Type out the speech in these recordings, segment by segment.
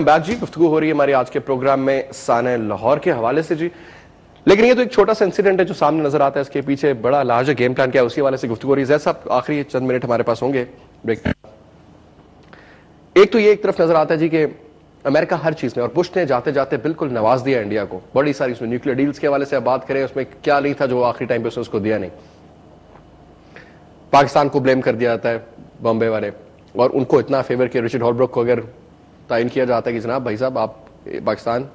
Back जी, गुफ्तगू हो रही है हमारी आज के प्रोग्राम में साने लाहौर के हवाले से जी। लेकिन ये तो एक छोटा सा इंसिडेंट है जो सामने नजर आता है, इसके पीछे बड़ा लार्जर गेम प्लान क्या है, उसी वाले से गुफ्तगू हो रही है। जैसा आखिरी चंद मिनट हमारे पास होंगे ब्रेक। एक तो ये एक तरफ नजर आता है जी कि अमेरिका हर चीज में, और बुश ने जाते जाते बिल्कुल नवाज दिया इंडिया को बड़ी सारी, उसमें न्यूक्लियर डील्स के हवाले से आप बात करें, उसमें क्या नहीं था जो आखिरी टाइम पे उसने उसको दिया नहीं। पाकिस्तान को ब्लेम कर दिया जाता है बॉम्बे वाले, और उनको इतना फेवर किया, रिचर्ड हॉलब्रुक को अगर ताइन किया जाता है कि जनाब भाई साहब आप पाकिस्तान,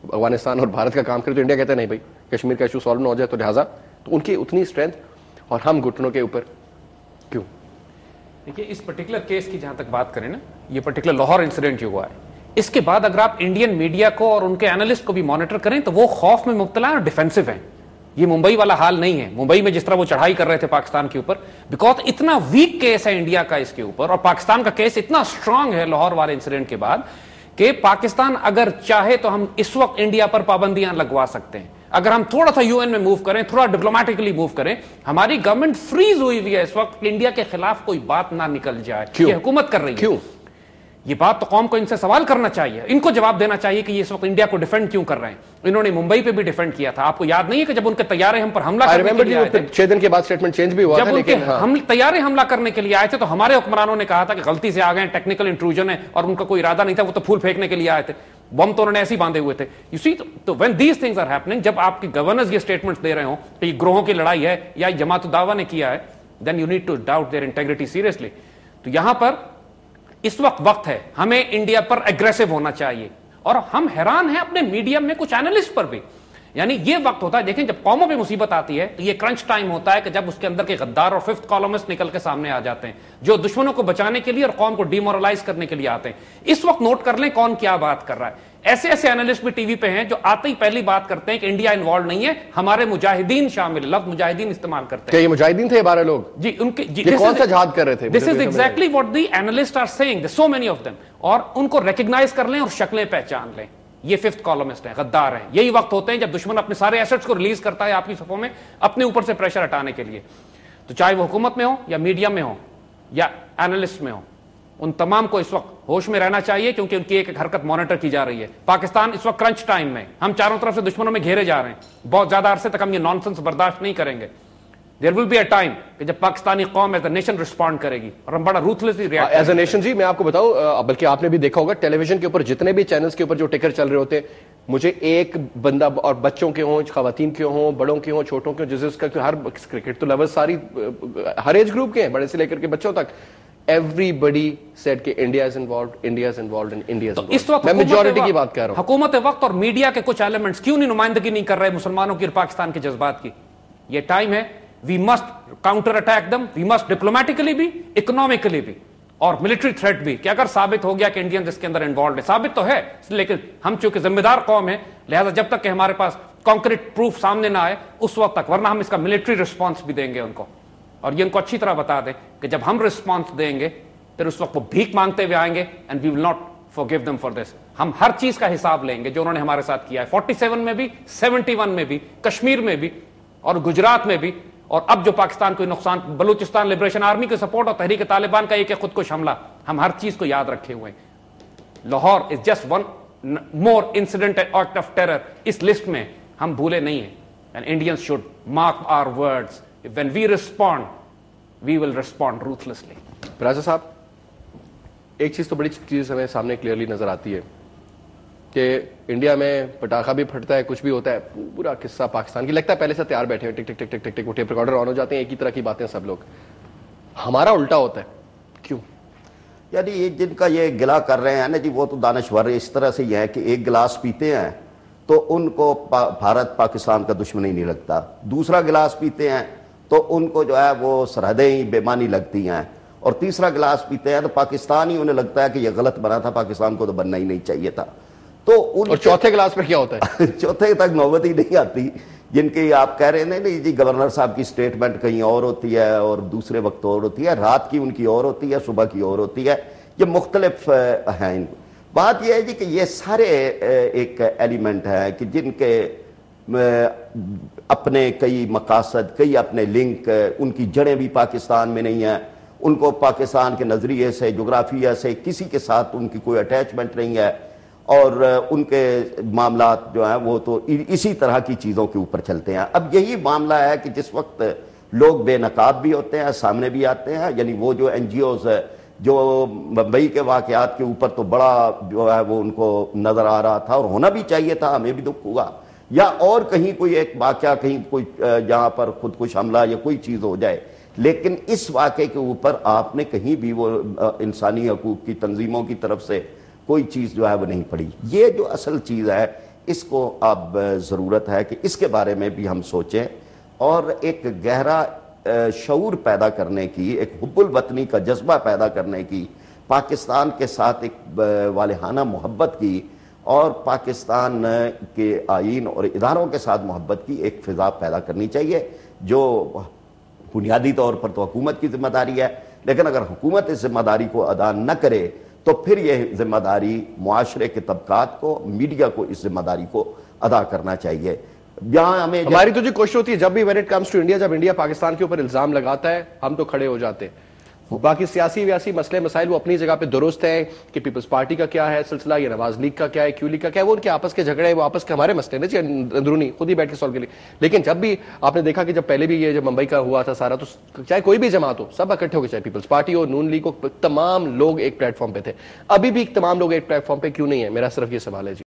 अफगानिस्तान और भारत का काम करें, तो इंडिया कहते हैं नहीं भाई कश्मीर का इशू सॉल्व ना हो जाए तो लिहाजा, तो उनकी उतनी स्ट्रेंथ और हम घुटनों के ऊपर क्यों? देखिए इस पर्टिकुलर केस की जहां तक बात करें ना, ये पर्टिकुलर लाहौर इंसिडेंट जो हुआ है, इसके बाद अगर आप इंडियन मीडिया को और उनके एनालिस्ट को भी मॉनिटर करें तो वो खौफ में मुब्तला है और डिफेंसिव हैं। ये मुंबई वाला हाल नहीं है। मुंबई में जिस तरह वो चढ़ाई कर रहे थे पाकिस्तान के ऊपर, बिकॉज इतना वीक केस है इंडिया का इसके ऊपर, और पाकिस्तान का केस इतना स्ट्रांग है लाहौर वाले इंसिडेंट के बाद कि पाकिस्तान अगर चाहे तो हम इस वक्त इंडिया पर पाबंदियां लगवा सकते हैं। अगर हम थोड़ा सा यूएन में मूव करें, थोड़ा डिप्लोमेटिकली मूव करें, हमारी गवर्नमेंट फ्रीज हुई हुई है इस वक्त, इंडिया के खिलाफ कोई बात ना निकल जाए। ये हुकूमत कर रही है। क्यों? ये बात तो कौम को इनसे सवाल करना चाहिए, इनको जवाब देना चाहिए कि ये इस वक्त इंडिया को डिफेंड क्यों कर रहे हैं। इन्होंने मुंबई पे भी डिफेंड किया था। आपको याद नहीं है कि जब उनके तैयारे हम पर हमला करने के लिए आए थे, 6 दिन के बाद स्टेटमेंट चेंज भी हुआ था, लेकिन हम तैयारे हमला करने के लिए आए थे तो हमारे हुक्मरानों ने कहा था कि गलती से आ गए, टेक्निकल इंट्रूजन है, और उनका कोई इरादा नहीं था, वो तो फूल फेंकने के लिए आए थे, बम तो उन्होंने ऐसे ही बांधे हुए थे। यू सी, तो when these things are happening, जब आपके गवर्नर्स ये स्टेटमेंट्स दे रहे हो कि ग्रोहों की लड़ाई है या जमात दावा ने किया है, then you need to doubt their integrity seriously. तो यहां पर इस वक्त है हमें इंडिया पर एग्रेसिव होना चाहिए, और हम हैरान हैं अपने मीडियम में कुछ एनालिस्ट पर भी। यानी ये वक्त होता है, देखें जब कौमों पे मुसीबत आती है तो ये क्रंच टाइम होता है कि जब उसके अंदर के गद्दार और फिफ्थ कॉलमिस्ट निकल के सामने आ जाते हैं, जो दुश्मनों को बचाने के लिए और कौम को डिमोरलाइज करने के लिए आते हैं। इस वक्त नोट कर लें कौन क्या बात कर रहा है। ऐसे ऐसे एनालिस्ट भी टीवी पे हैं जो आते ही पहली बात करते हैं कि इंडिया इन्वॉल्व नहीं है, हमारे मुजाहिदीन शामिल, लफ्ज मुजाहिदीन इस्तेमाल करते हैं। क्या ये मुजाहिदीन थे 12 लोग? जी, उनके ये कौन सा जहाद कर रहे थे? This is exactly what the analyst are saying, so many of them, और उनको रिकॉग्नाइज कर लें और शक्लें पहचान लें। ये फिफ्थ कॉलमिस्ट हैं, गद्दार हैं। यही वक्त होते हैं जब दुश्मन अपने सारे एसेट्स को रिलीज करता है आपकी सफों में अपने ऊपर से प्रेशर हटाने के लिए। तो चाहे वो हुकूमत में हो या मीडिया में हो या एनालिस्ट में हो, उन तमाम को इस वक्त होश में रहना चाहिए, क्योंकि उनकी एक एक हरकत मॉनिटर की जा रही है। पाकिस्तान इस वक्त क्रंच टाइम में, हम चारों तरफ से दुश्मनों में घेरे जा रहे हैं, बहुत ज्यादा अरसे तक हम ये नॉनसेंस बर्दाश्त नहीं करेंगे। There will be a time कि जब पाकिस्तानी कौम एज अ नेशन रिस्पॉन्ड करेगी, और हम बड़ा ruthlessly react as a nation. जी मैं आपको बताऊं, बल्कि आपने भी देखा होगा टेलीविजन के ऊपर जितने भी चैनल्स के ऊपर जो टिकर चल रहे होते हैं, मुझे एक बंदा, और बच्चों के हों, खवातीन के हों, बड़ों के हों, छोटों के हों, जिसका हर क्रिकेट तो लवर्स सारी हर एज ग्रुप के हैं, बड़े से लेकर के बच्चों तक, everybody said कि India is involved, India is involved and India is involved। इस वक्त मैं मेजॉरिटी की बात कर रहा हूं। हुकूमत वक्त और मीडिया के कुछ एलिमेंट्स क्यों नहीं नुमाइंदगी नहीं कर रहे मुसलमानों की और पाकिस्तान के जज्बात की? ये टाइम है, वी मस्ट काउंटर अटैक दम, वी मस्ट डिप्लोमेटिकली भी, इकोनॉमिकली भी, और मिलिट्री थ्रेट भी, कि अगर साबित हो गया कि इंडियंस इसके अंदर इन्वॉल्व है, साबित तो है, लेकिन हम चूंकि जिम्मेदार कौम है, लिहाजा जब तक कि हमारे पास कॉन्क्रीट प्रूफ सामने ना आए उस वक्त तक, वरना हम इसका मिलिट्री रिस्पॉन्स भी देंगे उनको। और ये उनको अच्छी तरह बता दें कि जब हम रिस्पॉन्स देंगे फिर उस वक्त वो भीख मांगते हुए आएंगे, and we will not forgive them for this. हम हर चीज का हिसाब लेंगे जो उन्होंने हमारे साथ किया है, 47 में भी, 71 में भी, कश्मीर में भी और गुजरात में भी, और अब जो पाकिस्तान को नुकसान, बलूचिस्तान लिबरेशन आर्मी के सपोर्ट और तहरीक तालिबान का एक खुदकुश हमला, हम हर चीज को याद रखे हुए हैं। Lahore is just one more incident act of terror इस लिस्ट में, हम भूले नहीं है। And Indians should mark our words, when we respond we will respond ruthlessly. राजा साहब, एक चीज तो बड़ी चीज हमें सामने क्लियरली नजर आती है कि इंडिया में पटाखा भी फटता है, कुछ भी होता है, पूरा किस्सा पाकिस्तान की लगता है पहले से तैयार बैठे हैं, टिक टिक टिक टिक टिक टिक, टेप रिकॉर्डर ऑन हो जाते हैं, एक ही तरह की बातें सब लोग। हमारा उल्टा होता है, क्यों? यानी ये जिनका ये गिला कर रहे हैं ना जी, वो तो दानश्वर इस तरह से ये है कि एक गिलास पीते हैं तो उनको भारत पाकिस्तान का दुश्मन ही नहीं लगता, दूसरा गिलास पीते हैं तो उनको जो है वो सरहदें ही बेमानी लगती हैं, और तीसरा गिलास पीते हैं तो पाकिस्तान ही उन्हें लगता है कि यह गलत बना था, पाकिस्तान को तो बनना ही नहीं चाहिए था। तो और चौथे गिलास में क्या होता है? चौथे तक नौबत ही नहीं आती। जिनकी आप कह रहे हैं नहीं जी, गवर्नर साहब की स्टेटमेंट कहीं और होती है और दूसरे वक्त और होती है, रात की उनकी और होती है, सुबह की और होती है, ये मुख्तलिफ हैं। बात यह है जी कि ये सारे एक एलिमेंट है कि जिनके अपने कई मकासद, कई अपने लिंक, उनकी जड़ें भी पाकिस्तान में नहीं है, उनको पाकिस्तान के नज़रिए से, जोग्राफिया से किसी के साथ उनकी कोई अटैचमेंट नहीं है, اور ان کے معاملات جو ہیں وہ تو اسی طرح کی چیزوں کے اوپر چلتے ہیں. اب یہی معاملہ ہے کہ جس وقت لوگ بے نقاب بھی ہوتے ہیں, سامنے بھی آتے ہیں, یعنی وہ جو این جی اوز جو ممبئی کے واقعات کے اوپر تو بڑا جو ہے وہ ان کو نظر آ رہا تھا اور ہونا بھی چاہیے تھا, ہمیں بھی دکھ ہوا, یا اور کہیں کوئی ایک واقعہ, کہیں کوئی جہاں پر خودکش حملہ یا کوئی چیز ہو جائے, لیکن اس واقعے کے اوپر آپ نے کہیں بھی وہ انسانی حقوق کی تنظیموں کی طرف سے کوئی چیز جو ہے وہ نہیں پڑی. یہ جو اصل چیز ہے اس کو اب ضرورت ہے کہ اس کے بارے میں بھی ہم سوچیں اور ایک گہرا شعور پیدا کرنے کی, ایک حب الوطنی کا جذبہ پیدا کرنے کی, پاکستان کے ساتھ ایک والہانہ محبت کی اور پاکستان کے آئین اور اداروں کے ساتھ محبت کی ایک فضا پیدا کرنی چاہیے, جو بنیادی طور پر تو حکومت کی ذمہ داری ہے, لیکن اگر حکومت اس ذمہ داری کو ادا نہ کرے تو پھر یہ ذمہ داری معاشرے کے طبقات کو, میڈیا کو اس ذمہ داری کو ادا کرنا چاہیے. یہاں ہماری تو جو کوشش ہوتی ہے جب بھی when it comes to India, جب انڈیا پاکستان کے اوپر الزام لگاتا ہے ہم تو کھڑے ہو جاتے ہیں. باقی سیاسی ویاسی مسئلے مسائل وہ اپنی جگہ پہ درست ہیں کہ پیپلز پارٹی کا کیا ہے سلسلہ, یا نواز لیگ کا کیا ہے, کیو لیگ کا کیا ہے, وہ ان کے آپس کے جھگڑے ہیں, وہ آپس کے ہمارے مسئلے نا اندرونی خود ہی بیٹھ کے سالو کے لیے. لیکن جب بھی آپ نے دیکھا کہ جب پہلے بھی یہ جب ممبئی کا ہوا تھا سارا, تو چاہے کوئی بھی جماعت ہو سب اکٹھے ہو کے, چاہے پیپلز پارٹی ہو, نون لیگ ہو, تمام لوگ ایک پلیٹ فارم پہ تھے. ابھی بھی تمام لوگ ایک پلیٹ فارم پہ کیوں نہیں ہے, میرا صرف یہ سوال ہے. جی